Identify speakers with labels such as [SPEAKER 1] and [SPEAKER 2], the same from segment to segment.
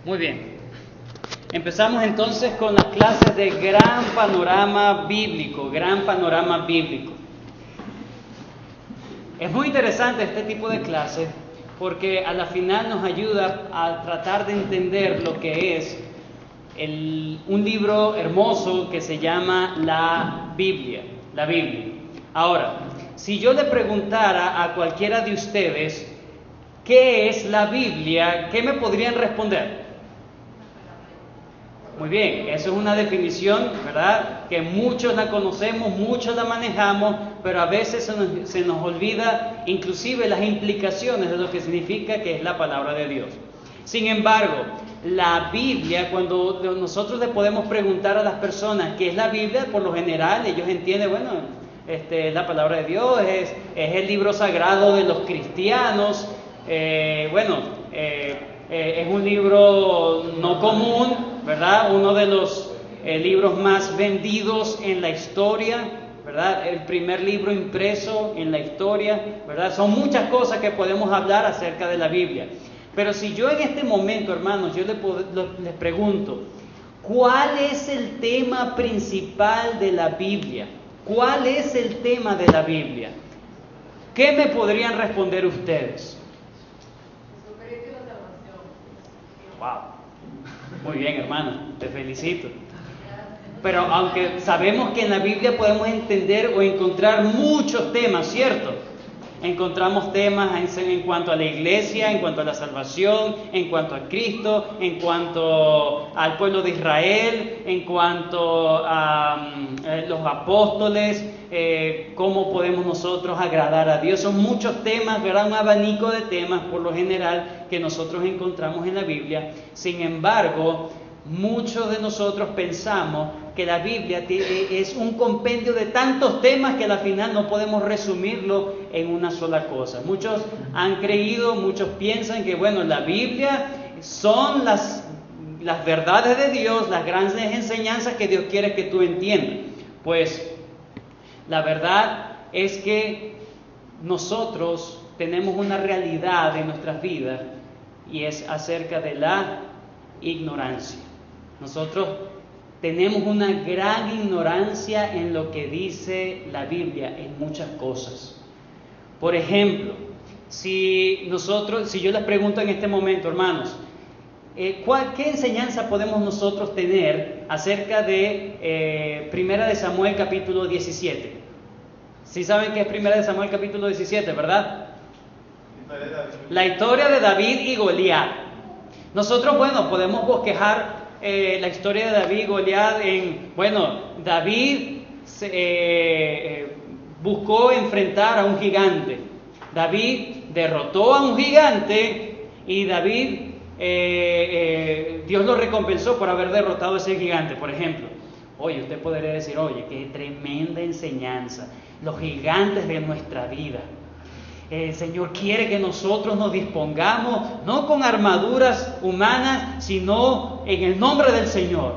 [SPEAKER 1] Muy bien. Empezamos entonces con las clases de gran panorama bíblico, Es muy interesante este tipo de clases porque a la final nos ayuda a tratar de entender lo que es un libro hermoso que se llama la Biblia. Ahora, si yo le preguntara a cualquiera de ustedes ¿qué es la Biblia?, ¿qué me podrían responder? Muy bien, eso es una definición, ¿verdad? Que muchos la conocemos, muchos la manejamos, pero a veces se nos olvida inclusive las implicaciones de lo que significa que es la palabra de Dios. Sin embargo, la Biblia, cuando nosotros le podemos preguntar a las personas qué es la Biblia, por lo general ellos entienden, bueno, la palabra de Dios es el libro sagrado de los cristianos, es un libro no común, ¿verdad? Uno de los libros más vendidos en la historia, ¿verdad? El primer libro impreso en la historia, ¿verdad? Son muchas cosas que podemos hablar acerca de la Biblia. Pero si yo en este momento, hermanos, yo les pregunto, ¿cuál es el tema principal de la Biblia? ¿Cuál es el tema de la Biblia? ¿Qué me podrían responder ustedes? Wow, muy bien, hermano, te felicito. Pero aunque sabemos que en la Biblia podemos entender o encontrar muchos temas, ¿cierto? Encontramos temas en cuanto a la iglesia, en cuanto a la salvación, en cuanto a Cristo, en cuanto al pueblo de Israel, en cuanto a los apóstoles, cómo podemos nosotros agradar a Dios. Son muchos temas, ¿verdad? Un abanico de temas por lo general que nosotros encontramos en la Biblia. Sin embargo, muchos de nosotros pensamos que la Biblia es un compendio de tantos temas que al final no podemos resumirlo en una sola cosa. Muchos han creído, muchos piensan que, bueno, la Biblia son las verdades de Dios, las grandes enseñanzas que Dios quiere que tú entiendas. Pues la verdad es que nosotros tenemos una realidad en nuestras vidas y es acerca de la ignorancia. Nosotros tenemos una gran ignorancia en lo que dice la Biblia en muchas cosas. Por ejemplo, si yo les pregunto en este momento, hermanos, ¿qué enseñanza podemos nosotros tener acerca de Primera de Samuel capítulo 17? ¿Sí saben qué es Primera de Samuel capítulo 17, verdad? La historia de David y Goliat. Nosotros, podemos bosquejar la historia de David y Goliat David buscó enfrentar a un gigante. David derrotó a un gigante y David, Dios lo recompensó por haber derrotado a ese gigante, por ejemplo. Oye, usted podría decir, qué tremenda enseñanza. Los gigantes de nuestra vida. El Señor quiere que nosotros nos dispongamos, no con armaduras humanas, sino en el nombre del Señor.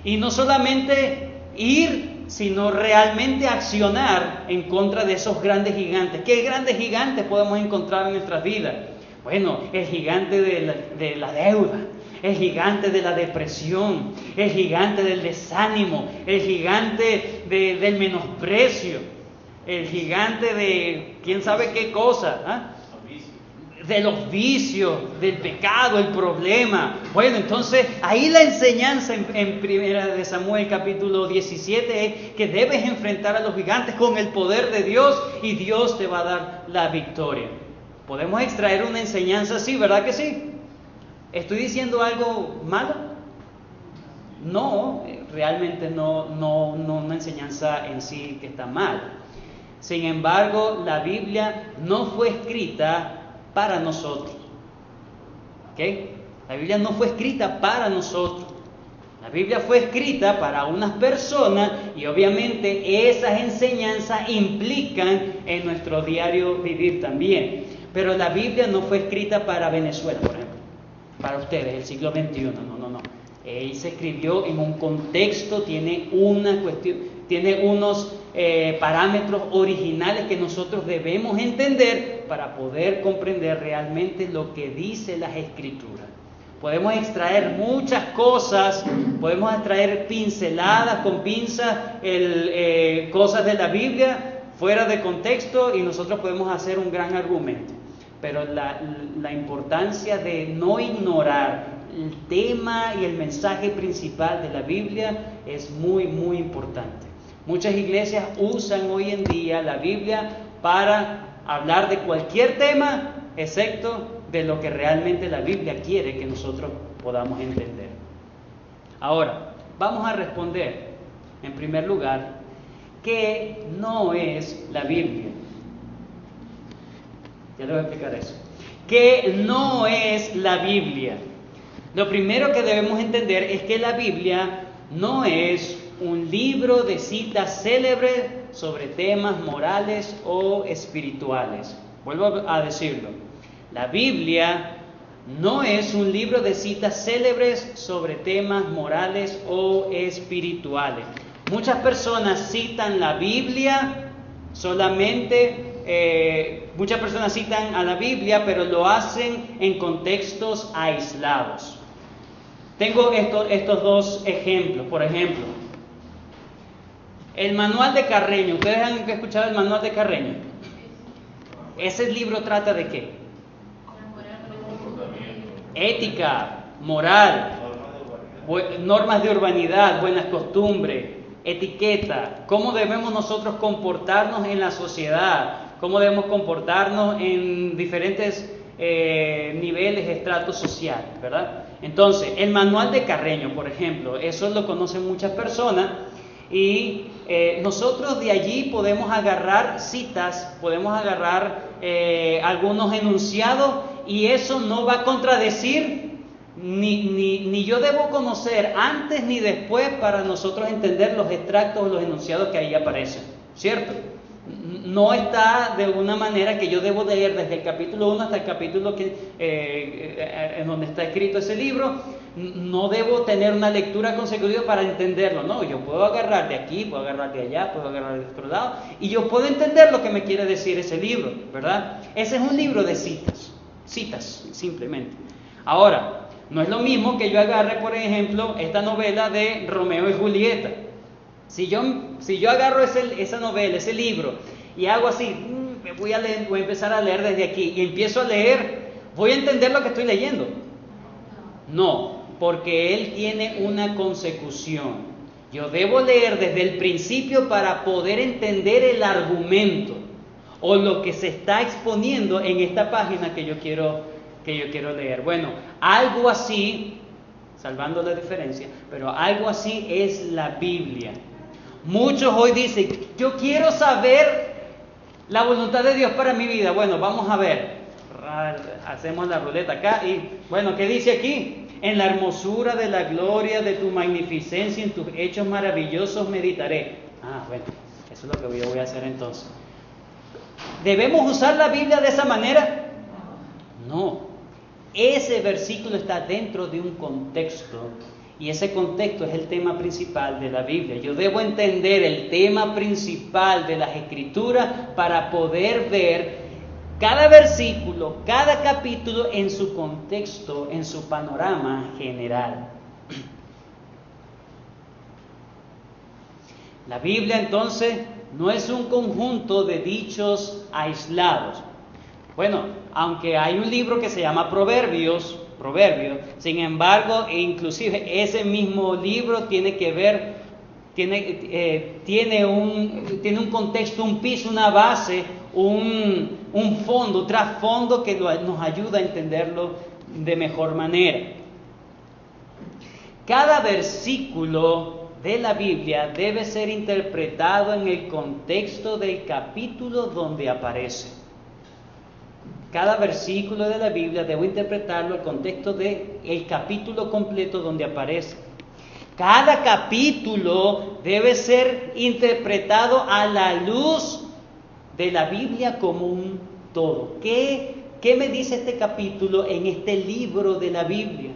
[SPEAKER 1] Y no solamente ir, sino realmente accionar en contra de esos grandes gigantes. ¿Qué grandes gigantes podemos encontrar en nuestras vidas? Bueno, el gigante de la deuda, el gigante de la depresión, el gigante del desánimo, el gigante del menosprecio. El gigante de quién sabe qué cosa, de los vicios, del pecado, el problema. Entonces ahí la enseñanza en Primera de Samuel capítulo 17 es que debes enfrentar a los gigantes con el poder de Dios y Dios te va a dar la victoria. Podemos extraer una enseñanza así, ¿verdad que sí? ¿Estoy diciendo algo malo? No, realmente no una enseñanza en sí que está mal. Sin embargo, la Biblia no fue escrita para nosotros. ¿Ok? La Biblia no fue escrita para nosotros. La Biblia fue escrita para unas personas y obviamente esas enseñanzas implican en nuestro diario vivir también. Pero la Biblia no fue escrita para Venezuela, por ejemplo. Para ustedes, el siglo XXI. No. Él se escribió en un contexto, tiene unos parámetros originales que nosotros debemos entender para poder comprender realmente lo que dice las Escrituras. Podemos extraer muchas cosas, podemos extraer pinceladas con pinzas, cosas de la Biblia fuera de contexto y nosotros podemos hacer un gran argumento. Pero la importancia de no ignorar el tema y el mensaje principal de la Biblia es muy, muy importante. Muchas iglesias usan hoy en día la Biblia para hablar de cualquier tema, excepto de lo que realmente la Biblia quiere que nosotros podamos entender. Ahora, vamos a responder, en primer lugar, ¿qué no es la Biblia? Ya les voy a explicar eso. ¿Qué no es la Biblia? Lo primero que debemos entender es que la Biblia no es un libro de citas célebres sobre temas morales o espirituales. Vuelvo a decirlo. La Biblia no es un libro de citas célebres sobre temas morales o espirituales. Muchas personas citan la Biblia muchas personas citan a la Biblia, pero lo hacen en contextos aislados. Tengo estos dos ejemplos. Por ejemplo, el manual de Carreño. ¿Ustedes han escuchado el manual de Carreño? Ese libro trata de ¿qué? Ética, moral, normas de urbanidad, buenas costumbres, etiqueta, cómo debemos nosotros comportarnos en la sociedad, cómo debemos comportarnos en diferentes niveles, estratos sociales, ¿verdad? Entonces, el manual de Carreño, por ejemplo, eso lo conocen muchas personas y nosotros de allí podemos agarrar citas, podemos agarrar algunos enunciados y eso no va a contradecir, ni yo debo conocer antes ni después para nosotros entender los extractos o los enunciados que ahí aparecen, ¿cierto? No está de una manera que yo debo leer desde el capítulo 1 hasta el capítulo en donde está escrito ese libro. No debo tener una lectura consecutiva para entenderlo, no, yo puedo agarrar de aquí, puedo agarrar de allá, puedo agarrar de otro lado y yo puedo entender lo que me quiere decir ese libro, ¿verdad? Ese es un libro de citas simplemente. Ahora, no es lo mismo que yo agarre, por ejemplo, esta novela de Romeo y Julieta. Si yo agarro esa novela, ese libro, y hago así, voy a empezar a leer desde aquí, y empiezo a leer, ¿voy a entender lo que estoy leyendo? No, porque él tiene una consecución. Yo debo leer desde el principio para poder entender el argumento o lo que se está exponiendo en esta página que yo quiero leer. Bueno, algo así, salvando la diferencia, pero algo así es la Biblia. Muchos hoy dicen, yo quiero saber la voluntad de Dios para mi vida. Bueno, vamos a ver. Hacemos la ruleta acá y, bueno, ¿qué dice aquí? En la hermosura de la gloria de tu magnificencia, en tus hechos maravillosos meditaré. Bueno, eso es lo que yo voy a hacer entonces. ¿Debemos usar la Biblia de esa manera? No. Ese versículo está dentro de un contexto. Y ese contexto es el tema principal de la Biblia. Yo debo entender el tema principal de las Escrituras para poder ver cada versículo, cada capítulo en su contexto, en su panorama general. La Biblia entonces no es un conjunto de dichos aislados. Bueno, aunque hay un libro que se llama Proverbios, sin embargo, inclusive ese mismo libro tiene un contexto, un piso, una base, un fondo, un trasfondo que nos ayuda a entenderlo de mejor manera. Cada versículo de la Biblia debe ser interpretado en el contexto del capítulo donde aparece. Cada versículo de la Biblia debo interpretarlo en el contexto del capítulo completo donde aparece. Cada capítulo debe ser interpretado a la luz de la Biblia como un todo. ¿Qué me dice este capítulo en este libro de la Biblia?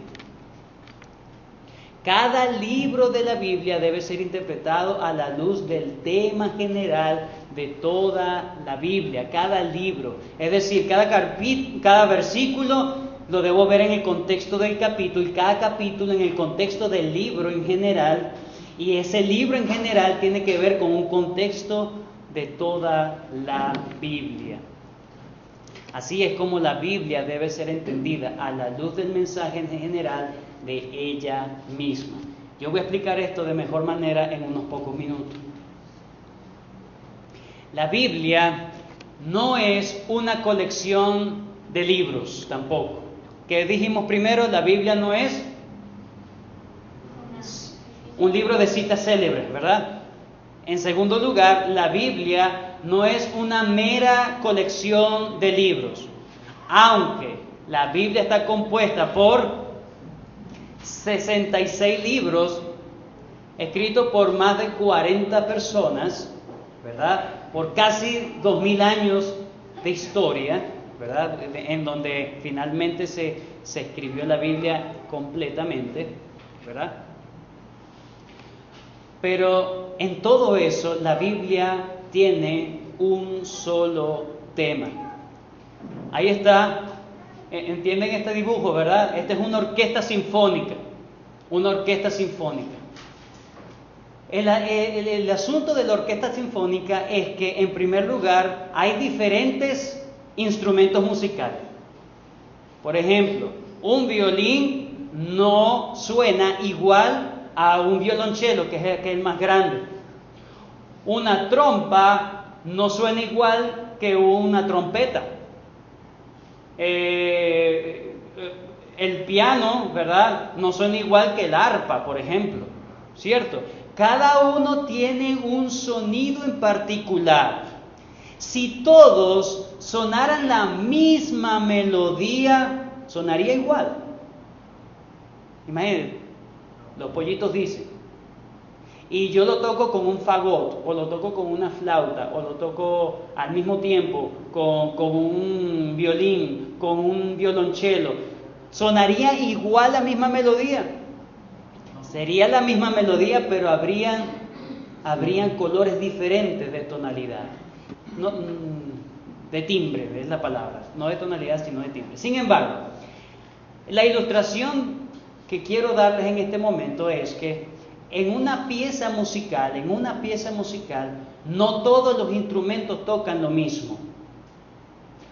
[SPEAKER 1] Cada libro de la Biblia debe ser interpretado a la luz del tema general de toda la Biblia, cada libro. Es decir, cada versículo lo debo ver en el contexto del capítulo, y cada capítulo en el contexto del libro en general, y ese libro en general tiene que ver con un contexto de toda la Biblia. Así es como la Biblia debe ser entendida a la luz del mensaje en general de ella misma. Yo voy a explicar esto de mejor manera en unos pocos minutos. La Biblia no es una colección de libros tampoco. ¿Qué dijimos primero? La Biblia no es un libro de citas célebres, ¿verdad? En segundo lugar, la Biblia no es una mera colección de libros, aunque la Biblia está compuesta por 66 libros escritos por más de 40 personas, ¿verdad? Por casi 2000 años de historia, ¿verdad? En donde finalmente se escribió la Biblia completamente, ¿verdad? Pero en todo eso, la Biblia tiene un solo tema. Ahí está, ¿entienden este dibujo, verdad? Esta es una orquesta sinfónica, una orquesta sinfónica. El asunto de la orquesta sinfónica es que, en primer lugar, hay diferentes instrumentos musicales. Por ejemplo, un violín no suena igual a un violonchelo, que es el más grande. Una trompa no suena igual que una trompeta. El piano, ¿verdad?, no suena igual que el arpa, por ejemplo, ¿cierto? Cada uno tiene un sonido en particular. Si todos sonaran la misma melodía, sonaría igual. Imagínense, los pollitos dicen, y yo lo toco con un fagot, o lo toco con una flauta, o lo toco al mismo tiempo con un violín, con un violonchelo, ¿sonaría igual la misma melodía? Sería la misma melodía, pero habrían colores diferentes de tonalidad. No, de timbre, es la palabra. No de tonalidad, sino de timbre. Sin embargo, la ilustración que quiero darles en este momento es que en una pieza musical, no todos los instrumentos tocan lo mismo.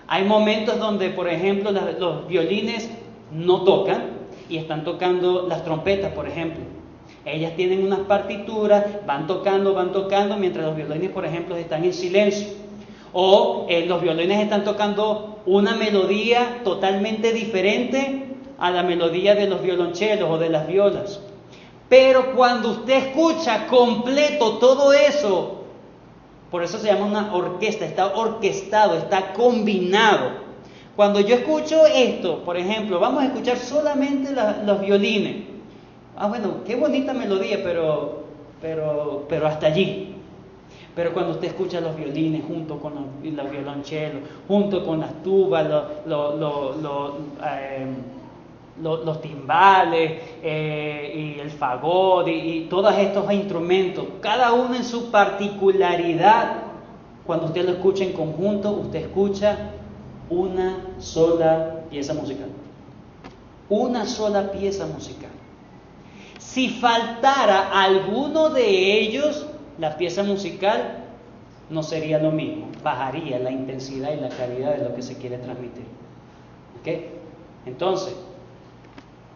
[SPEAKER 1] Hay momentos donde, por ejemplo, los violines no tocan y están tocando las trompetas, por ejemplo. Ellas tienen unas partituras, van tocando, mientras los violines, por ejemplo, están en silencio. O los violines están tocando una melodía totalmente diferente a la melodía de los violonchelos o de las violas. Pero cuando usted escucha completo todo eso, por eso se llama una orquesta, está orquestado, está combinado. Cuando yo escucho esto, por ejemplo, vamos a escuchar solamente los violines. Bueno, qué bonita melodía, pero hasta allí. Pero cuando usted escucha los violines junto con los violonchelos, junto con las tubas, los timbales y el fagot y todos estos instrumentos, cada uno en su particularidad, cuando usted lo escucha en conjunto, usted escucha una sola pieza musical. Una sola pieza musical. Si faltara alguno de ellos, la pieza musical no sería lo mismo. Bajaría la intensidad y la calidad de lo que se quiere transmitir. ¿Ok? Entonces,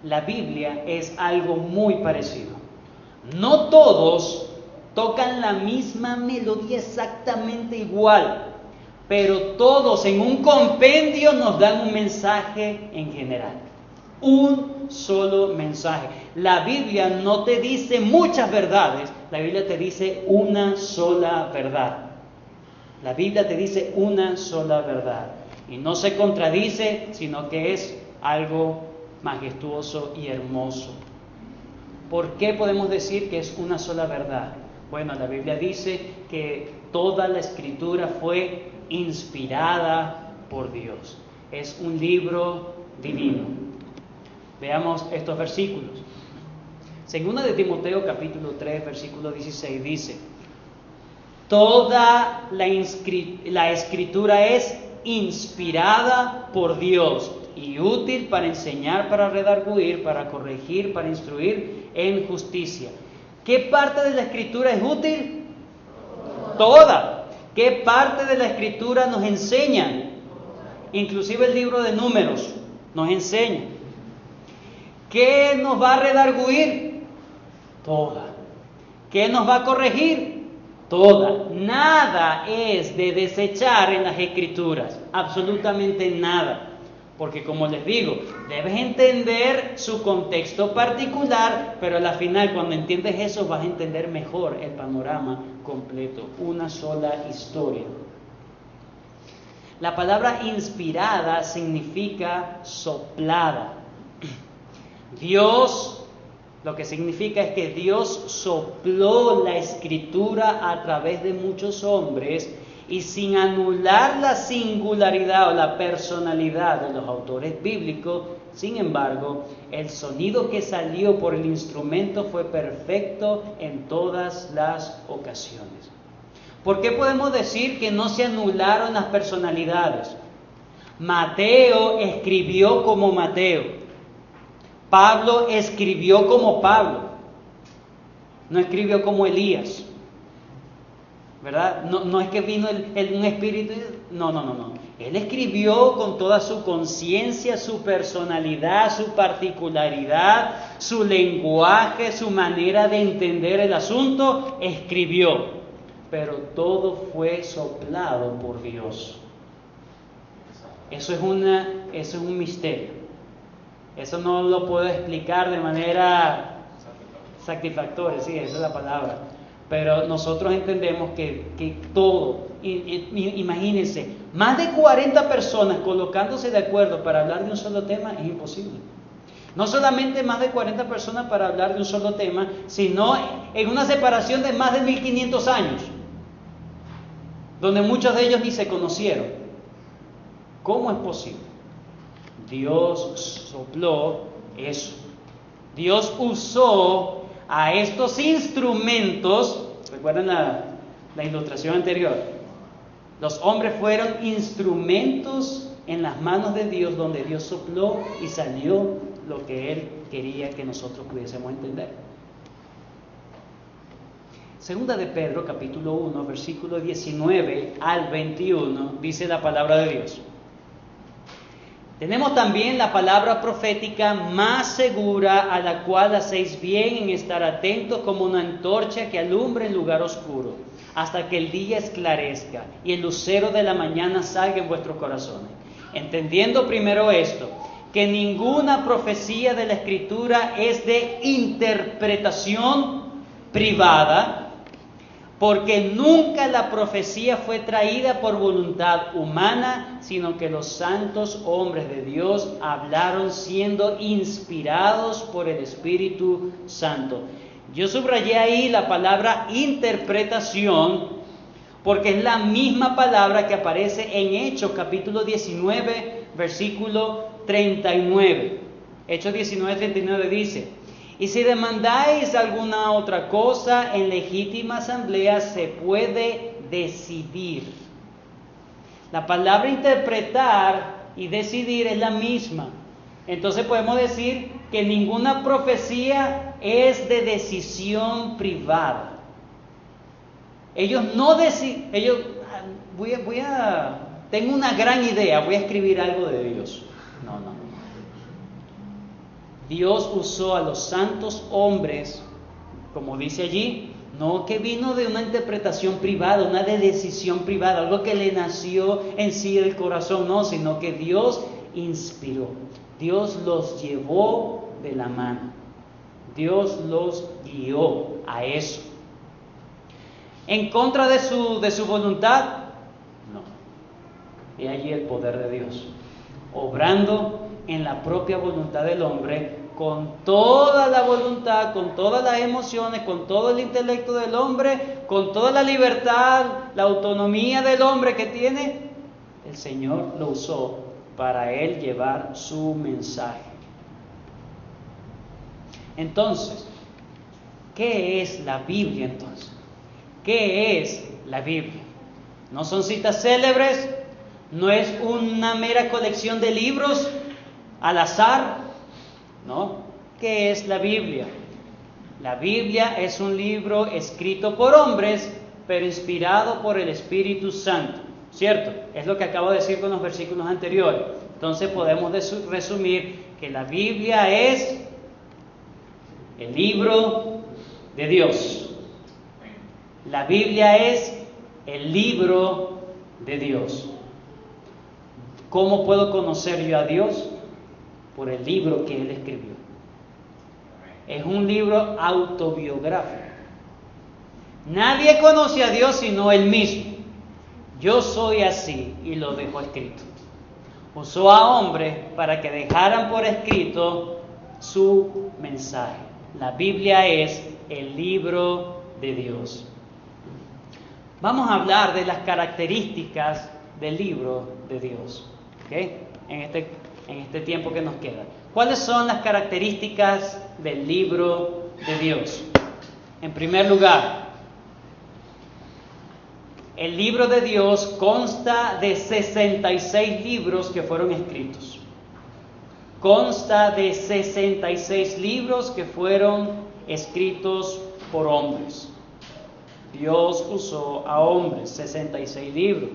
[SPEAKER 1] la Biblia es algo muy parecido. No todos tocan la misma melodía exactamente igual, pero todos en un compendio nos dan un mensaje en general. Un solo mensaje. La Biblia no te dice muchas verdades, la Biblia te dice una sola verdad. La Biblia te dice una sola verdad. Y no se contradice, sino que es algo majestuoso y hermoso. ¿Por qué podemos decir que es una sola verdad? Bueno, la Biblia dice que toda la Escritura fue inspirada por Dios. Es un libro divino. Veamos estos versículos. Segunda de Timoteo capítulo 3, versículo 16 dice: toda la Escritura es inspirada por Dios y útil para enseñar, para redarguir, para corregir, para instruir en justicia. ¿Qué parte de la Escritura es útil? Toda. ¿Qué parte de la Escritura nos enseña? Inclusive el libro de Números nos enseña. ¿Qué nos va a redarguir? Toda. ¿Qué nos va a corregir? Toda. Nada es de desechar en las Escrituras. Absolutamente nada. Porque como les digo, debes entender su contexto particular, pero al final cuando entiendes eso vas a entender mejor el panorama completo. Una sola historia. La palabra inspirada significa soplada. Dios, lo que significa es que Dios sopló la Escritura a través de muchos hombres y sin anular la singularidad o la personalidad de los autores bíblicos, sin embargo, el sonido que salió por el instrumento fue perfecto en todas las ocasiones. ¿Por qué podemos decir que no se anularon las personalidades? Mateo escribió como Mateo. Pablo escribió como Pablo. No escribió como Elías. ¿Verdad? No es que vino un espíritu. No. Él escribió con toda su conciencia, su personalidad, su particularidad, su lenguaje, su manera de entender el asunto. Escribió. Pero todo fue soplado por Dios. Eso es un misterio. Eso no lo puedo explicar de manera satisfactoria, sí, esa es la palabra. Pero nosotros entendemos que todo, imagínense, más de 40 personas colocándose de acuerdo para hablar de un solo tema es imposible. No solamente más de 40 personas para hablar de un solo tema, sino en una separación de más de 1500 años, donde muchos de ellos ni se conocieron. ¿Cómo es posible? Dios sopló eso. Dios usó a estos instrumentos. ¿Recuerdan la ilustración anterior? Los hombres fueron instrumentos en las manos de Dios, donde Dios sopló y salió lo que Él quería que nosotros pudiésemos entender. Segunda de Pedro, capítulo 1, versículo 19 al 21, dice la palabra de Dios. Tenemos también la palabra profética más segura, a la cual hacéis bien en estar atentos como una antorcha que alumbra en lugar oscuro, hasta que el día esclarezca y el lucero de la mañana salga en vuestros corazones. Entendiendo primero esto, que ninguna profecía de la Escritura es de interpretación privada, porque nunca la profecía fue traída por voluntad humana, sino que los santos hombres de Dios hablaron siendo inspirados por el Espíritu Santo. Yo subrayé ahí la palabra interpretación, porque es la misma palabra que aparece en Hechos capítulo 19, versículo 39. Hechos 19, 39 dice: y si demandáis alguna otra cosa en legítima asamblea, se puede decidir. La palabra interpretar y decidir es la misma. Entonces podemos decir que ninguna profecía es de decisión privada. Ellos no deciden, tengo una gran idea, voy a escribir algo de Dios. No. Dios usó a los santos hombres, como dice allí, no que vino de una interpretación privada, una de decisión privada, algo que le nació en sí del corazón, no, sino que Dios inspiró, Dios los llevó de la mano, Dios los guió a eso. ¿En contra de su voluntad? No. Y allí el poder de Dios, obrando en la propia voluntad del hombre, con toda la voluntad, con todas las emociones, con todo el intelecto del hombre, con toda la libertad, la autonomía del hombre que tiene, el Señor lo usó para él llevar su mensaje. Entonces, ¿qué es la Biblia entonces? ¿Qué es la Biblia? No son citas célebres, no es una mera colección de libros, al azar, ¿no? ¿Qué es la Biblia? La Biblia es un libro escrito por hombres, pero inspirado por el Espíritu Santo, ¿cierto? Es lo que acabo de decir con los versículos anteriores. Entonces podemos resumir que la Biblia es el libro de Dios. La Biblia es el libro de Dios. ¿Cómo puedo conocer yo a Dios? Por el libro que Él escribió. Es un libro autobiográfico. Nadie conoce a Dios sino Él mismo. Yo soy así, y lo dejó escrito. Usó a hombres para que dejaran por escrito su mensaje. La Biblia es el libro de Dios. Vamos a hablar de las características del libro de Dios, ¿okay? En este tiempo que nos queda. ¿Cuáles son las características del libro de Dios? En primer lugar, el libro de Dios consta de 66 libros que fueron escritos. Consta de 66 libros que fueron escritos por hombres. Dios usó a hombres, 66 libros.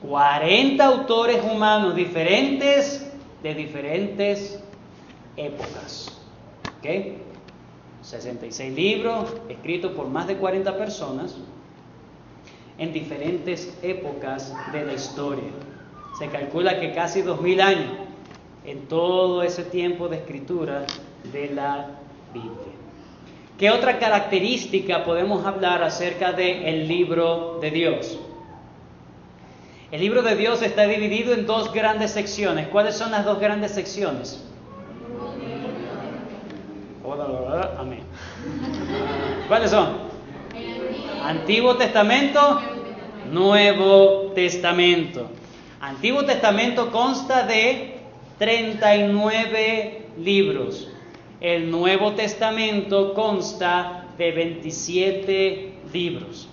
[SPEAKER 1] 40 autores humanos diferentes de diferentes épocas. ¿Ok? 66 libros escritos por más de 40 personas en diferentes épocas de la historia. Se calcula que casi 2000 años en todo ese tiempo de escritura de la Biblia. ¿Qué otra característica podemos hablar acerca del libro de Dios? El libro de Dios está dividido en dos grandes secciones. ¿Cuáles son las dos grandes secciones? Amén. ¿Cuáles son? Antiguo Testamento, Nuevo Testamento. Antiguo Testamento consta de 39 libros. El Nuevo Testamento consta de 27 libros.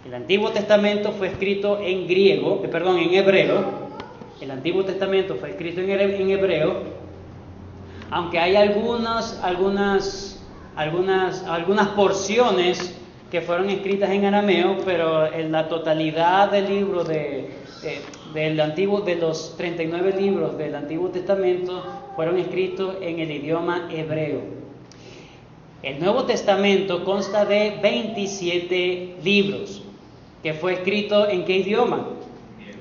[SPEAKER 1] El Antiguo Testamento fue escrito en hebreo. El Antiguo Testamento fue escrito en hebreo, aunque hay algunas porciones que fueron escritas en arameo, pero en la totalidad del libro de los 39 libros del Antiguo Testamento fueron escritos en el idioma hebreo. El Nuevo Testamento consta de 27 libros, que fue escrito ¿en qué idioma?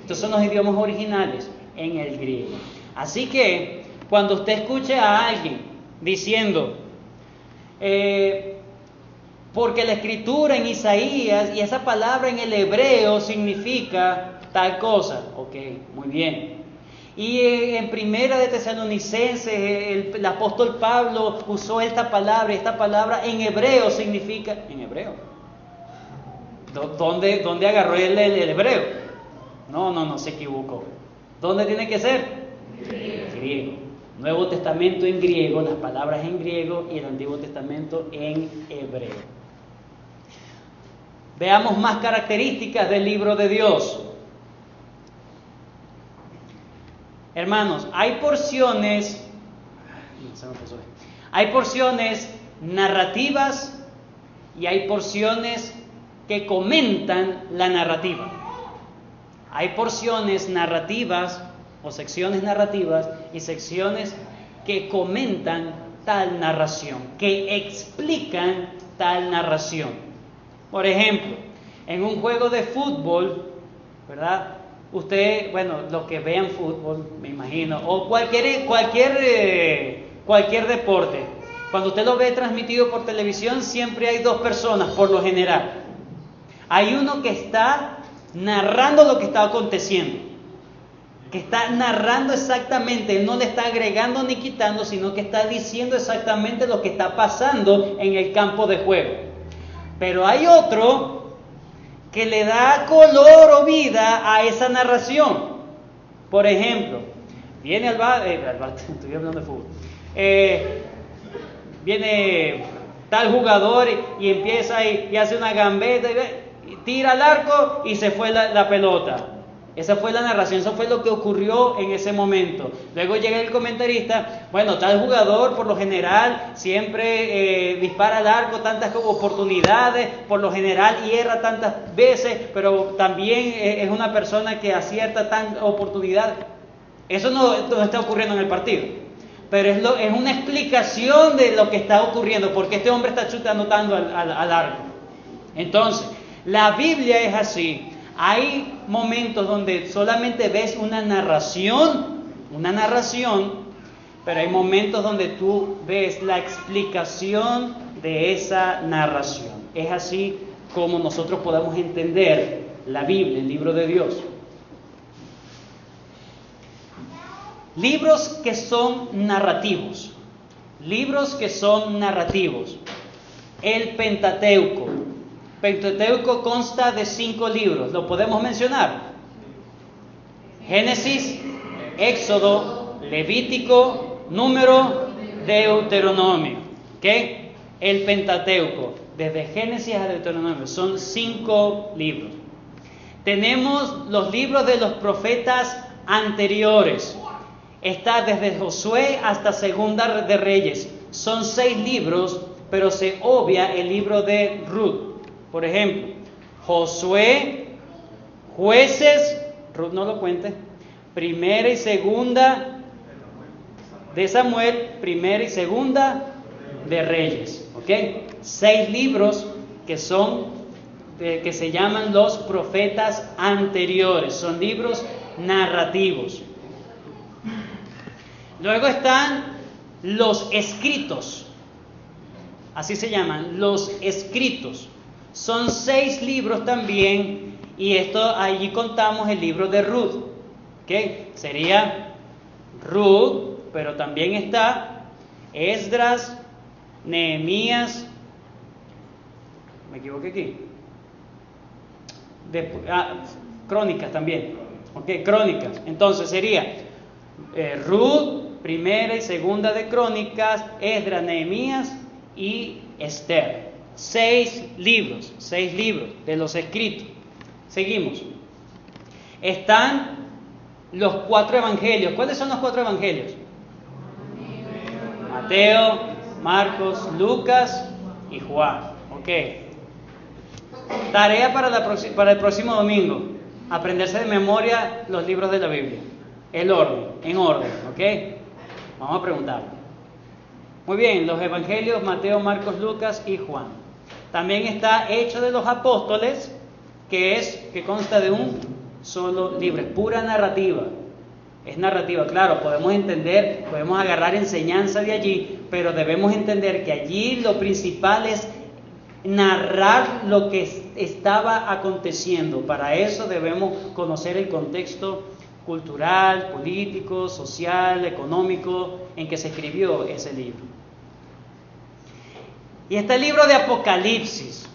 [SPEAKER 1] Estos son los idiomas originales, en el griego. Así que cuando usted escuche a alguien diciendo, porque la escritura en Isaías y esa palabra en el hebreo significa tal cosa, ok, muy bien. Y en Primera de Tesalonicenses el apóstol Pablo usó esta palabra en hebreo significa, en hebreo. ¿Dónde agarró él el hebreo? No, se equivocó. ¿Dónde tiene que ser? Griego. Nuevo Testamento en griego, las palabras en griego, y el Antiguo Testamento en hebreo. Veamos más características del libro de Dios. Hermanos, hay porciones narrativas y hay porciones que comentan la narrativa. Hay porciones narrativas o secciones narrativas y secciones que comentan tal narración, que explican tal narración. Por ejemplo, en un juego de fútbol, ¿verdad? Usted, los que vean fútbol, me imagino, o cualquier deporte, cuando usted lo ve transmitido por televisión, siempre hay dos personas, por lo general. Hay uno que está narrando lo que está aconteciendo, que está narrando exactamente, él no le está agregando ni quitando, sino que está diciendo exactamente lo que está pasando en el campo de juego. Pero hay otro que le da color o vida a esa narración. Por ejemplo, viene estoy hablando de fútbol. Viene tal jugador y empieza y hace una gambeta y tira al arco y se fue la pelota. Esa fue la narración, eso fue lo que ocurrió en ese momento. Luego llega el comentarista, bueno, tal jugador por lo general siempre dispara al arco tantas oportunidades, por lo general hierra tantas veces, pero también es una persona que acierta tantas oportunidades. Eso no está ocurriendo en el partido, pero es una explicación de lo que está ocurriendo, porque este hombre está chutando tanto al arco. Entonces, la Biblia es así. Hay momentos donde solamente ves una narración, pero hay momentos donde tú ves la explicación de esa narración. Es así como nosotros podemos entender la Biblia, el libro de Dios. Libros que son narrativos. El Pentateuco. Pentateuco consta de 5 libros. ¿Lo podemos mencionar? Génesis, Éxodo, Levítico, Número, Deuteronomio. ¿Ok? El Pentateuco, desde Génesis a Deuteronomio, son 5 libros. Tenemos los libros de los profetas anteriores. Está desde Josué hasta Segunda de Reyes. Son 6 libros, pero se obvia el libro de Ruth. Por ejemplo, Josué, Jueces, Ruth no lo cuente, Primera y Segunda de Samuel, Primera y Segunda de Reyes. ¿Ok? 6 libros que se llaman los profetas anteriores. Son libros narrativos. Luego están los escritos. Así se llaman, los escritos. Son 6 libros también, y allí contamos el libro de Ruth. ¿Okay? Sería Ruth, pero también está Esdras, Nehemías. Me equivoqué aquí. Crónicas también. ¿Okay? Crónicas. Entonces sería Ruth, Primera y Segunda de Crónicas, Esdras, Nehemías y Esther. 6 libros de los escritos. Seguimos. Están los 4 evangelios. ¿Cuáles son los 4 evangelios? Mateo, Marcos, Lucas y Juan. Ok. Tarea para el próximo domingo. Aprenderse de memoria los libros de la Biblia. En orden. Ok. Vamos a preguntar. Muy bien, los evangelios, Mateo, Marcos, Lucas y Juan. También está Hechos de los Apóstoles, que consta de un solo libro, es pura narrativa. Es narrativa, claro, podemos agarrar enseñanza de allí, pero debemos entender que allí lo principal es narrar lo que estaba aconteciendo. Para eso debemos conocer el contexto cultural, político, social, económico en que se escribió ese libro. Y está el libro de Apocalipsis.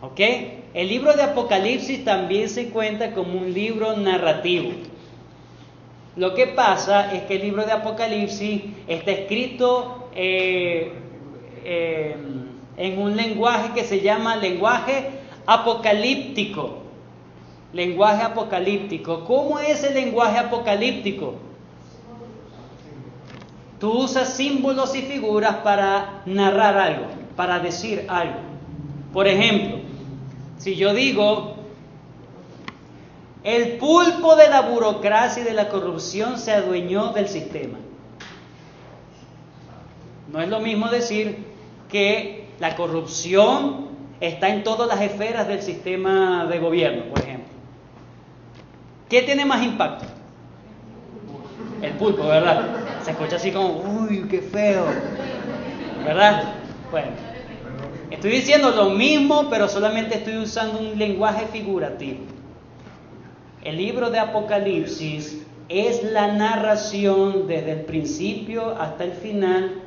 [SPEAKER 1] ¿Ok? El libro de Apocalipsis también se cuenta como un libro narrativo. Lo que pasa es que el libro de Apocalipsis está escrito en un lenguaje que se llama lenguaje apocalíptico. Lenguaje apocalíptico. ¿Cómo es el lenguaje apocalíptico? Tú usas símbolos y figuras para narrar algo, para decir algo. Por ejemplo, si yo digo, el pulpo de la burocracia y de la corrupción se adueñó del sistema. No es lo mismo decir que la corrupción está en todas las esferas del sistema de gobierno, por ejemplo. ¿Qué tiene más impacto? El pulpo, ¿verdad? Se escucha así como, uy, qué feo, ¿verdad? Bueno, estoy diciendo lo mismo, pero solamente estoy usando un lenguaje figurativo. El libro de Apocalipsis es la narración desde el principio hasta el final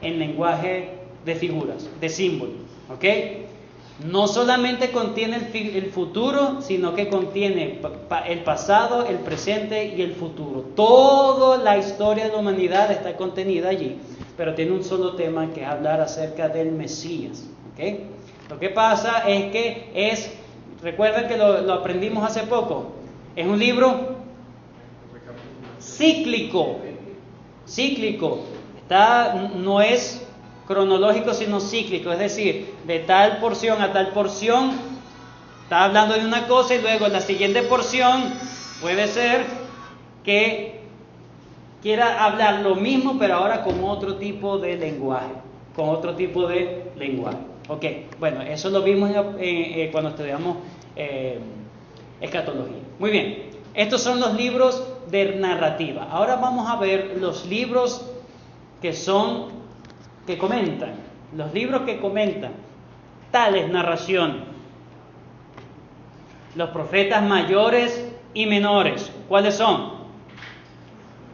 [SPEAKER 1] en lenguaje de figuras, de símbolos, ¿ok? No solamente contiene el futuro, sino que contiene el pasado, el presente y el futuro. Toda la historia de la humanidad está contenida allí, pero tiene un solo tema, que es hablar acerca del Mesías. ¿Okay? Lo que pasa es que recuerden que lo aprendimos hace poco, Es un libro cíclico. No es cronológico, sino cíclico. Es decir, de tal porción a tal porción, está hablando de una cosa y luego la siguiente porción puede ser que quiera hablar lo mismo, pero ahora con otro tipo de lenguaje. Ok, bueno, eso lo vimos cuando estudiamos escatología. Muy bien, estos son los libros de narrativa. Ahora vamos a ver los libros que comentan. Los libros que comentan tales narraciones. Los profetas mayores y menores. ¿Cuáles son?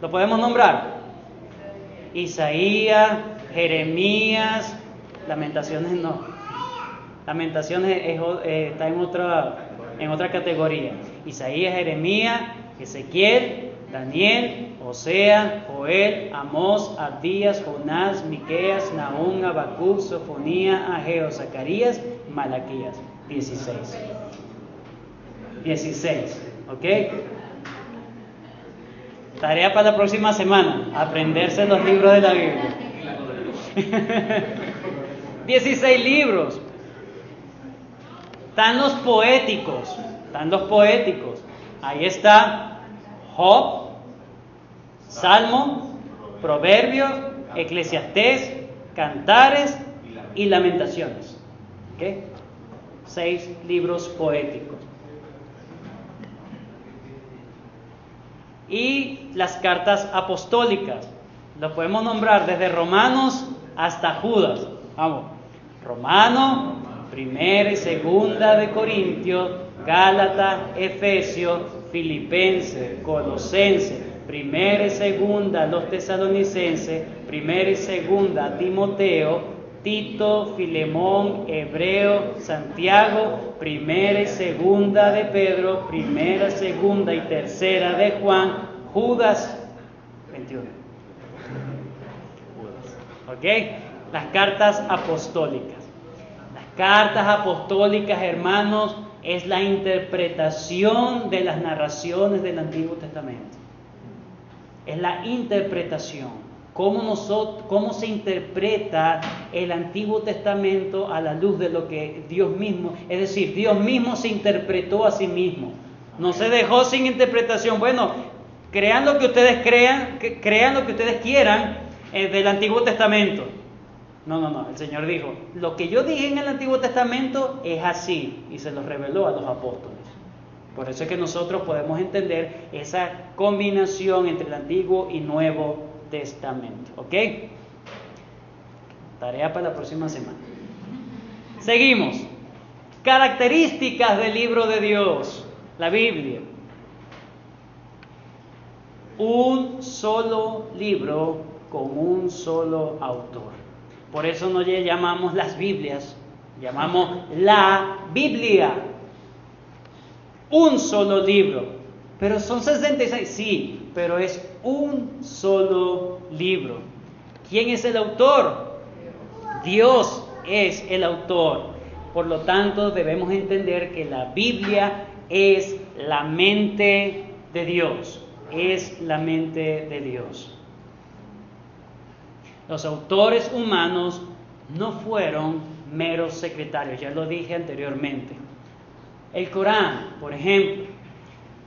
[SPEAKER 1] ¿Lo podemos nombrar? Isaías, Jeremías, Lamentaciones no. Lamentaciones está en otra categoría. Isaías, Jeremías, Ezequiel, Daniel, Oseas, Joel, Amós, Abdías, Jonás, Miqueas, Nahum, Habacuc, Sofonías, Ageo, Zacarías, Malaquías. 16, ¿ok? Tarea para la próxima semana, aprenderse los libros de la Biblia. 16 libros. Están los poéticos. Ahí está Job, Salmo, Proverbios, Eclesiastés, Cantares y Lamentaciones. ¿Okay? 6 libros poéticos. Y las cartas apostólicas. Lo podemos nombrar desde Romanos hasta Judas. Vamos. Romano, Primera y Segunda de Corintios, Gálatas, Efesios, Filipenses, Colosenses, Primera y Segunda los Tesalonicenses, Primera y Segunda Timoteo, Tito, Filemón, Hebreo, Santiago, Primera y Segunda de Pedro, Primera, Segunda y Tercera de Juan, Judas 21. ¿Ok? Las cartas apostólicas. Las cartas apostólicas, hermanos, es la interpretación de las narraciones del Antiguo Testamento. Es la interpretación. Cómo se interpreta el Antiguo Testamento a la luz de lo que Dios mismo, es decir, Dios mismo se interpretó a sí mismo. No se dejó sin interpretación. Bueno, crean lo que ustedes crean lo que ustedes quieran del Antiguo Testamento. No. El Señor dijo, lo que yo dije en el Antiguo Testamento es así, y se lo reveló a los apóstoles. Por eso es que nosotros podemos entender esa combinación entre el Antiguo y Nuevo Testamento. ¿Ok? Tarea para la próxima semana. Seguimos. Características del libro de Dios, la Biblia. Un solo libro con un solo autor. Por eso no le llamamos las Biblias, llamamos la Biblia. Un solo libro. Pero son 66, sí, pero es un solo libro. ¿Quién es el autor? Dios es el autor. Por lo tanto, debemos entender que la Biblia es la mente de Dios. Es la mente de Dios. Los autores humanos no fueron meros secretarios, ya lo dije anteriormente. El Corán, por ejemplo,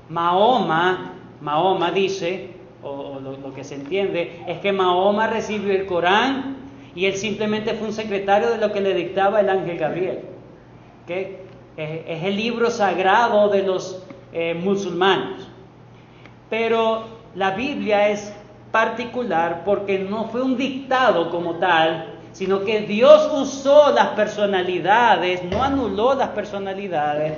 [SPEAKER 1] Mahoma dice, o lo que se entiende, es que Mahoma recibió el Corán y él simplemente fue un secretario de lo que le dictaba el ángel Gabriel. ¿Okay? Es el libro sagrado de los musulmanes. Pero la Biblia es particular porque no fue un dictado como tal, sino que Dios usó las personalidades, no anuló las personalidades,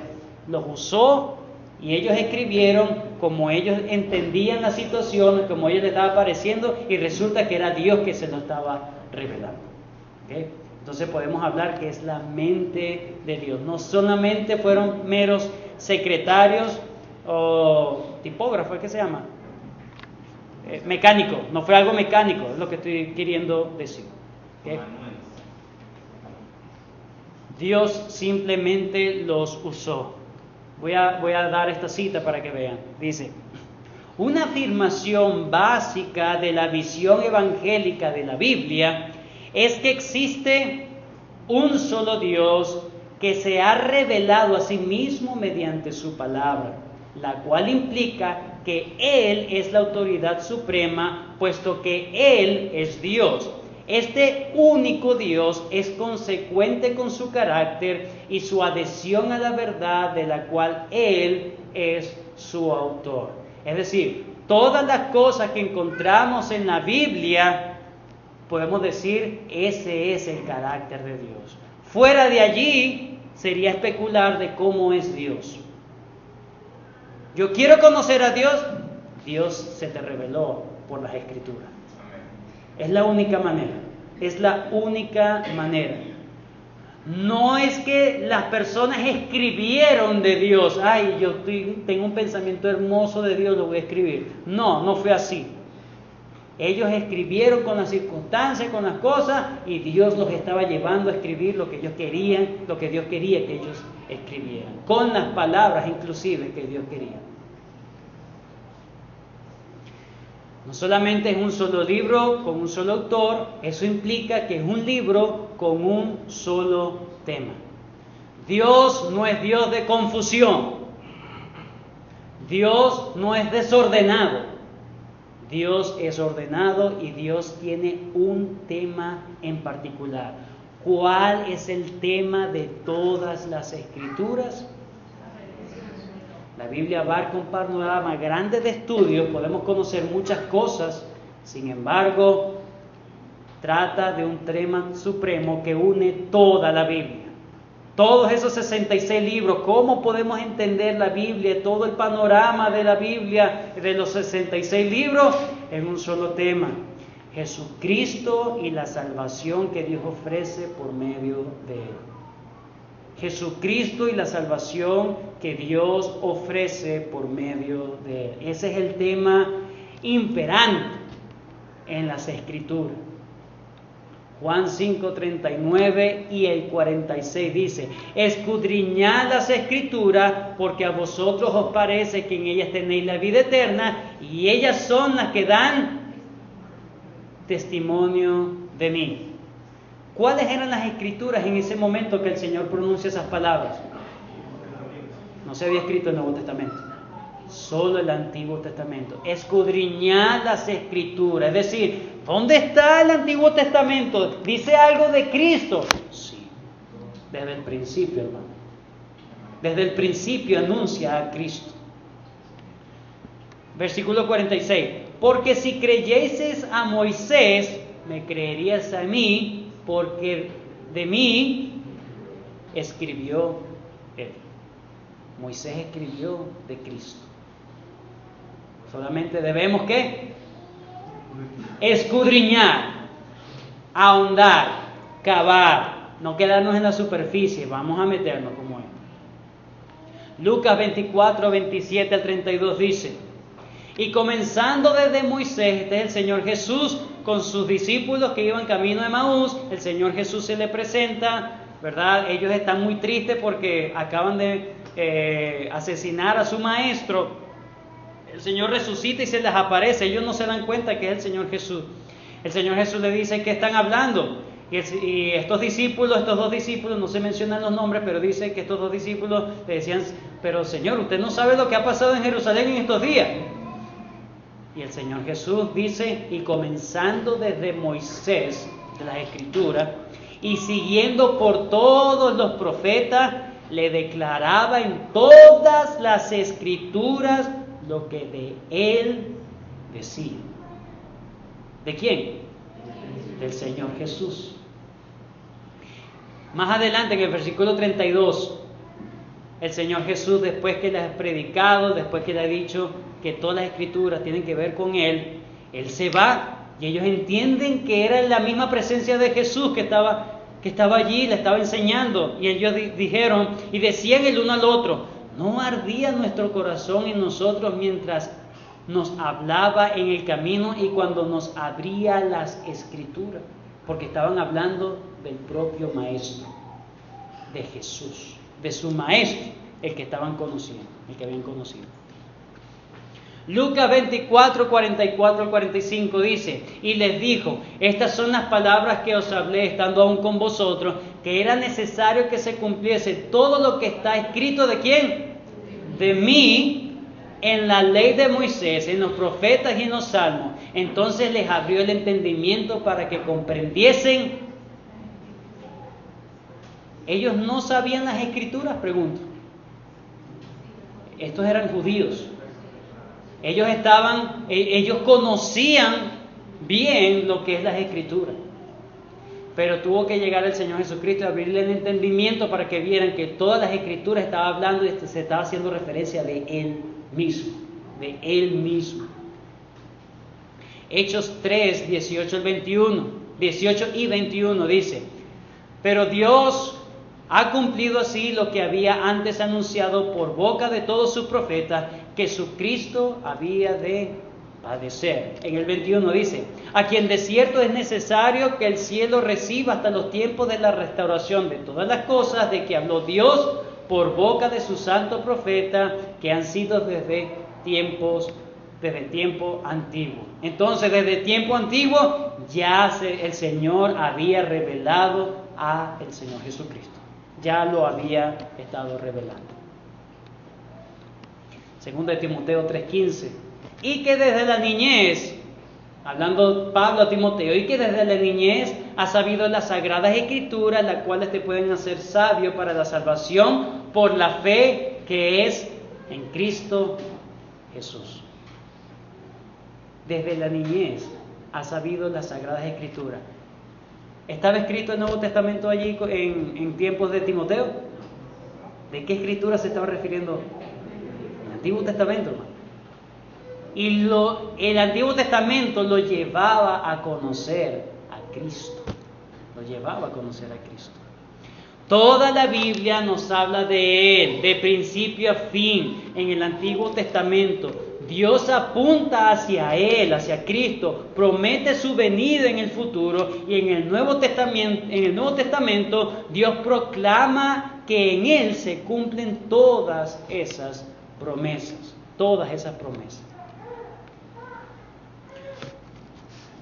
[SPEAKER 1] los usó y ellos escribieron como ellos entendían la situación, como ellos les estaba pareciendo, y resulta que era Dios que se lo estaba revelando. ¿Okay? Entonces podemos hablar que es la mente de Dios. No solamente fueron meros secretarios o tipógrafos, ¿qué se llama? Mecánico, no fue algo mecánico, es lo que estoy queriendo decir. ¿Okay? Dios simplemente los usó. Voy a dar esta cita para que vean. Dice: una afirmación básica de la visión evangélica de la Biblia es que existe un solo Dios que se ha revelado a sí mismo mediante su palabra, la cual implica que Él es la autoridad suprema, puesto que Él es Dios. Este único Dios es consecuente con su carácter y su adhesión a la verdad de la cual Él es su autor. Es decir, todas las cosas que encontramos en la Biblia, podemos decir, ese es el carácter de Dios. Fuera de allí sería especular de cómo es Dios. Yo quiero conocer a Dios, Dios se te reveló por las Escrituras. Es la única manera, es la única manera. No es que las personas escribieron de Dios, ay, yo tengo un pensamiento hermoso de Dios, lo voy a escribir. No fue así. Ellos escribieron con las circunstancias, con las cosas, y Dios los estaba llevando a escribir lo que ellos querían, lo que Dios quería que ellos escribieran, con las palabras inclusive que Dios quería. No solamente es un solo libro con un solo autor, eso implica que es un libro con un solo tema. Dios no es Dios de confusión. Dios no es desordenado. Dios es ordenado y Dios tiene un tema en particular. ¿Cuál es el tema de todas las Escrituras? La Biblia abarca un panorama grande de estudios, podemos conocer muchas cosas, sin embargo, trata de un tema supremo que une toda la Biblia. Todos esos 66 libros, ¿cómo podemos entender la Biblia, todo el panorama de la Biblia, de los 66 libros, en un solo tema? Jesucristo y la salvación que Dios ofrece por medio de Él. Jesucristo y la salvación que Dios ofrece por medio de Él. Ese es el tema imperante en las Escrituras. Juan 5:39 y el 46 dice: escudriñad las Escrituras, porque a vosotros os parece que en ellas tenéis la vida eterna, y ellas son las que dan testimonio de mí. ¿Cuáles eran las Escrituras en ese momento que el Señor pronuncia esas palabras? No se había escrito el Nuevo Testamento, solo el Antiguo Testamento. Escudriñad las Escrituras, es decir, ¿dónde está el Antiguo Testamento? ¿Dice algo de Cristo? Sí, desde el principio, hermano. Desde el principio anuncia a Cristo. Versículo 46. Porque si creyeseis a Moisés, me creerías a mí, porque de mí escribió él. Moisés escribió de Cristo. Solamente debemos ¿qué? Escudriñar, ahondar, cavar, no quedarnos en la superficie, vamos a meternos como él. Lucas 24, 27 al 32 dice: y comenzando desde Moisés, este es el Señor Jesús con sus discípulos que iban camino de Emaús, el Señor Jesús se le presenta, ¿verdad? Ellos están muy tristes porque acaban de asesinar a su maestro. El Señor resucita y se les aparece, ellos no se dan cuenta que es el Señor Jesús. El Señor Jesús le dice: ¿qué están hablando? Y estos dos discípulos, no se mencionan los nombres, pero dice que estos dos discípulos le decían: pero Señor, usted no sabe lo que ha pasado en Jerusalén en estos días. Y el Señor Jesús dice: y comenzando desde Moisés, de las Escrituras, y siguiendo por todos los profetas, le declaraba en todas las Escrituras lo que de él decía. ¿De quién? Del Señor Jesús. Más adelante, en el versículo 32, el Señor Jesús, después que le ha predicado, después que le ha dicho que todas las Escrituras tienen que ver con Él, Él se va y ellos entienden que era la misma presencia de Jesús que estaba allí, le estaba enseñando. Y ellos dijeron y decían el uno al otro: ¿no ardía nuestro corazón en nosotros mientras nos hablaba en el camino y cuando nos abría las Escrituras? Porque estaban hablando del propio Maestro, de Jesús, de su Maestro, el que estaban conociendo, el que habían conocido. Lucas 24, 44 al 45 dice: y les dijo, estas son las palabras que os hablé estando aún con vosotros, que era necesario que se cumpliese todo lo que está escrito ¿de quién? De mí, en la ley de Moisés, en los profetas y en los salmos. Entonces les abrió el entendimiento para que comprendiesen. Ellos no sabían las escrituras, pregunto. Estos eran judíos. Ellos conocían bien lo que es las escrituras. Pero tuvo que llegar el Señor Jesucristo y abrirle el entendimiento para que vieran que todas las escrituras estaban hablando y se estaba haciendo referencia de Él mismo. De Él mismo. Hechos 3, 18 y 21 dice: pero Dios ha cumplido así lo que había antes anunciado por boca de todos sus profetas, que su Cristo había de padecer. En el 21 dice: a quien de cierto es necesario que el cielo reciba hasta los tiempos de la restauración de todas las cosas de que habló Dios por boca de sus santos profetas, que han sido desde tiempo antiguo. Entonces, desde tiempo antiguo ya el Señor había revelado a el Señor Jesucristo. Ya lo había estado revelando. Segunda de Timoteo 3:15. Y que desde la niñez, hablando Pablo a Timoteo, y que desde la niñez has sabido las sagradas escrituras, las cuales te pueden hacer sabio para la salvación por la fe que es en Cristo Jesús. Desde la niñez has sabido las sagradas escrituras. ¿Estaba escrito el Nuevo Testamento allí en tiempos de Timoteo? ¿De qué escritura se estaba refiriendo? El Antiguo Testamento, hermano. Y el Antiguo Testamento lo llevaba a conocer a Cristo. Lo llevaba a conocer a Cristo. Toda la Biblia nos habla de Él, de principio a fin. En el Antiguo Testamento, Dios apunta hacia Él, hacia Cristo, promete su venida en el futuro, y en el Nuevo Testamento, Dios proclama que en Él se cumplen todas esas promesas. Todas esas promesas.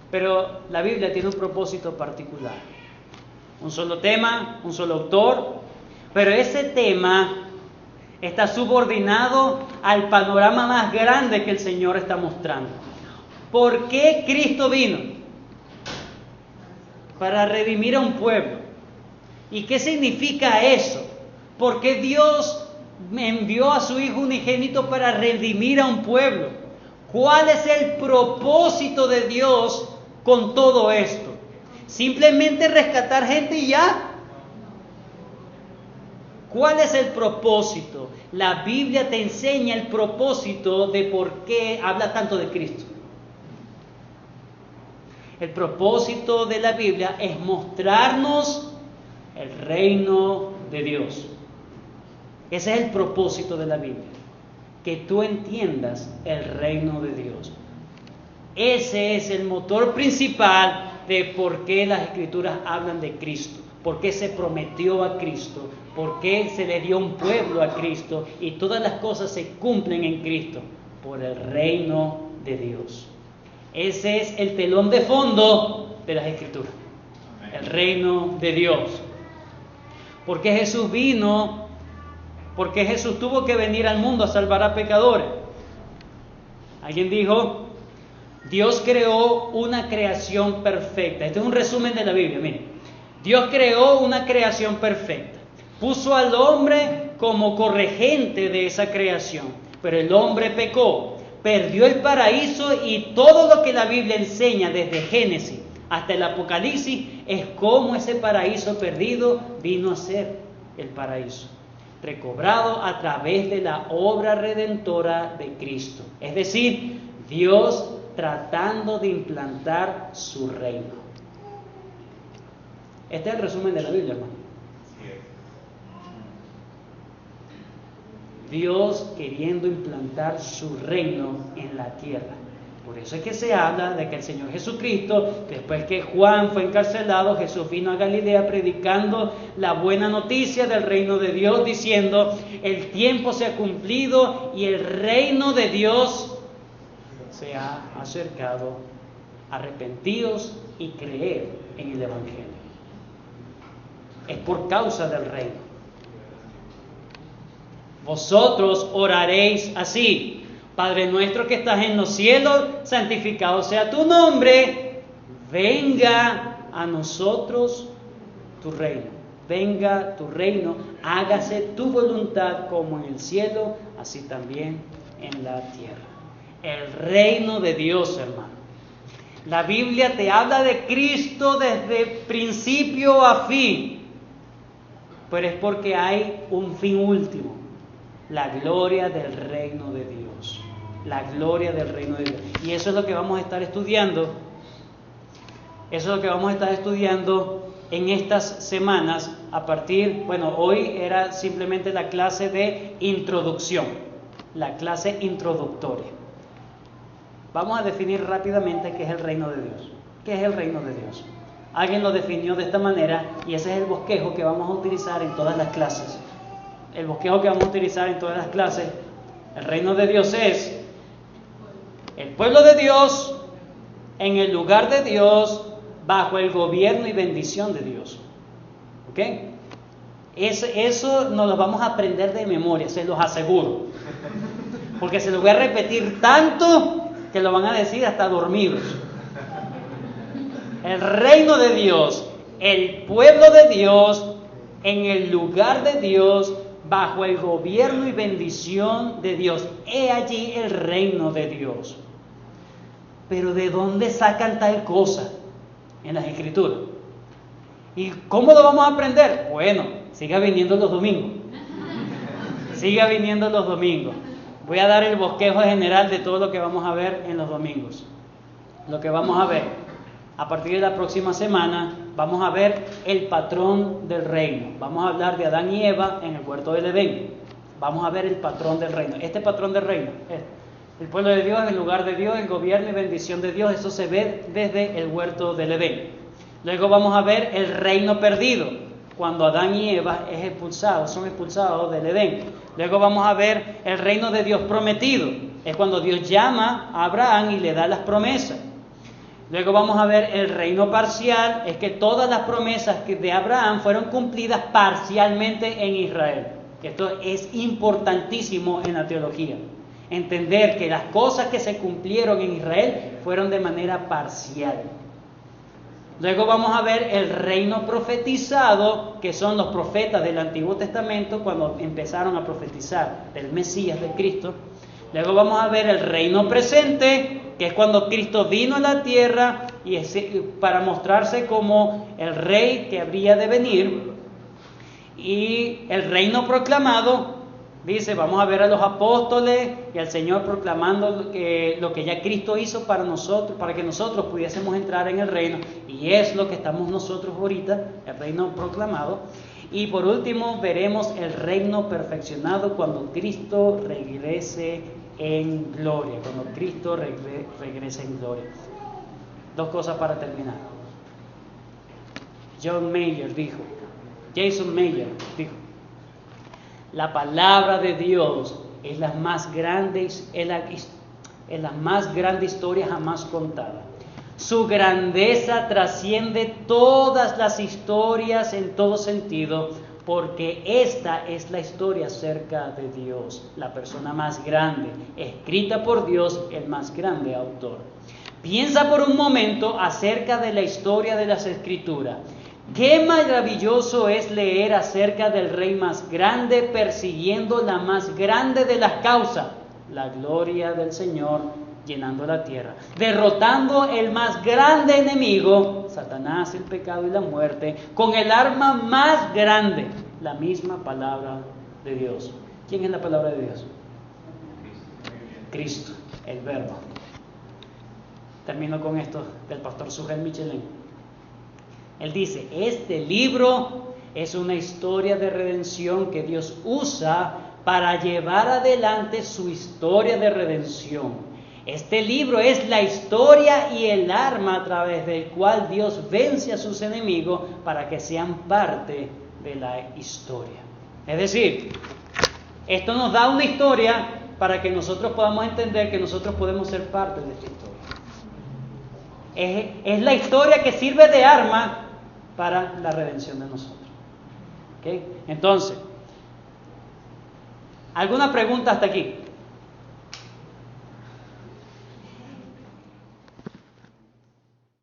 [SPEAKER 1] Pero la Biblia tiene un propósito particular. Un solo tema, un solo autor, pero ese tema está subordinado al panorama más grande que el Señor está mostrando. ¿Por qué Cristo vino? Para redimir a un pueblo. ¿Y qué significa eso? ¿Por qué Dios envió a su Hijo unigénito para redimir a un pueblo? ¿Cuál es el propósito de Dios con todo esto? ¿Simplemente rescatar gente y ya? ¿Cuál es el propósito? La Biblia te enseña el propósito de por qué habla tanto de Cristo. El propósito de la Biblia es mostrarnos el reino de Dios. Ese es el propósito de la Biblia. Que tú entiendas el reino de Dios. Ese es el motor principal de por qué las Escrituras hablan de Cristo, por qué se prometió a Cristo, por qué se le dio un pueblo a Cristo, y todas las cosas se cumplen en Cristo, por el reino de Dios. Ese es el telón de fondo de las Escrituras, el reino de Dios. ¿Por qué Jesús vino? ¿Por qué Jesús tuvo que venir al mundo a salvar a pecadores? Alguien dijo: Dios creó una creación perfecta. Este es un resumen de la Biblia, miren. Dios creó una creación perfecta. Puso al hombre como corregente de esa creación. Pero el hombre pecó, perdió el paraíso, y todo lo que la Biblia enseña desde Génesis hasta el Apocalipsis es cómo ese paraíso perdido vino a ser el paraíso, recobrado a través de la obra redentora de Cristo. Es decir, Dios tratando de implantar su reino. Este es el resumen de la Biblia, hermano. Dios queriendo implantar su reino en la tierra. Por eso es que se habla de que el Señor Jesucristo, después que Juan fue encarcelado, Jesús vino a Galilea predicando la buena noticia del reino de Dios, diciendo: el tiempo se ha cumplido y el reino de Dios se ha acercado. Arrepentíos y creed en el Evangelio. Es por causa del reino. Vosotros oraréis así: Padre nuestro que estás en los cielos, santificado sea tu nombre. Venga a nosotros tu reino. Venga tu reino. Hágase tu voluntad como en el cielo, así también en la tierra. El reino de Dios, hermano. La Biblia te habla de Cristo desde principio a fin. Pero es porque hay un fin último. La gloria del reino de Dios. La gloria del reino de Dios. Y eso es lo que vamos a estar estudiando. Eso es lo que vamos a estar estudiando en estas semanas a partir, hoy era simplemente la clase de introducción, la clase introductoria. Vamos a definir rápidamente qué es el reino de Dios. ¿Qué es el reino de Dios? Alguien lo definió de esta manera y ese es el bosquejo que vamos a utilizar en todas las clases. El bosquejo que vamos a utilizar en todas las clases. El reino de Dios es el pueblo de Dios en el lugar de Dios bajo el gobierno y bendición de Dios. ¿Ok? Eso nos lo vamos a aprender de memoria, se los aseguro. Porque se lo voy a repetir tanto que lo van a decir hasta dormidos. El reino de Dios, el pueblo de Dios en el lugar de Dios bajo el gobierno y bendición de Dios. He allí el reino de Dios. Pero ¿de dónde sacan tal cosa? En las Escrituras. ¿Y cómo lo vamos a aprender? Bueno, siga viniendo los domingos. Siga viniendo los domingos. Voy a dar el bosquejo general de todo lo que vamos a ver en los domingos. Lo que vamos a ver a partir de la próxima semana, vamos a ver el patrón del reino. Vamos a hablar de Adán y Eva en el huerto del Edén. Vamos a ver el patrón del reino. Este patrón del reino es el pueblo de Dios, el lugar de Dios, el gobierno y bendición de Dios. Eso se ve desde el huerto del Edén. Luego vamos a ver el reino perdido, cuando Adán y Eva son expulsados del Edén. Luego vamos a ver el reino de Dios prometido. Es cuando Dios llama a Abraham y le da las promesas. Luego vamos a ver el reino parcial. Es que todas las promesas de Abraham fueron cumplidas parcialmente en Israel. Esto es importantísimo en la teología. Entender que las cosas que se cumplieron en Israel fueron de manera parcial. Luego vamos a ver el reino profetizado, que son los profetas del Antiguo Testamento cuando empezaron a profetizar del Mesías, de Cristo. Luego vamos a ver el reino presente, que es cuando Cristo vino a la tierra y para mostrarse como el rey que habría de venir. Y el reino proclamado, dice, vamos a ver a los apóstoles y al Señor proclamando lo que ya Cristo hizo para nosotros, para que nosotros pudiésemos entrar en el reino. Y es lo que estamos nosotros ahorita, el reino proclamado. Y por último veremos el reino perfeccionado cuando Cristo regrese en gloria. Cuando Cristo regrese en gloria. Dos cosas para terminar. Jason Mayer dijo, la palabra de Dios es la más grande historia jamás contada. Su grandeza trasciende todas las historias en todo sentido, porque esta es la historia acerca de Dios, la persona más grande, escrita por Dios, el más grande autor. Piensa por un momento acerca de la historia de las Escrituras. Qué maravilloso es leer acerca del rey más grande persiguiendo la más grande de las causas, la gloria del Señor llenando la tierra, derrotando el más grande enemigo, Satanás, el pecado y la muerte, con el arma más grande, la misma palabra de Dios. ¿Quién es la palabra de Dios? Cristo, el Verbo. Termino con esto del pastor Sugel Michelin. Él dice, este libro es una historia de redención que Dios usa para llevar adelante su historia de redención. Este libro es la historia y el arma a través del cual Dios vence a sus enemigos para que sean parte de la historia. Es decir, esto nos da una historia para que nosotros podamos entender que nosotros podemos ser parte de esta historia. Es la historia que sirve de arma para la redención de nosotros. ¿Okay? Entonces, ¿alguna pregunta hasta aquí?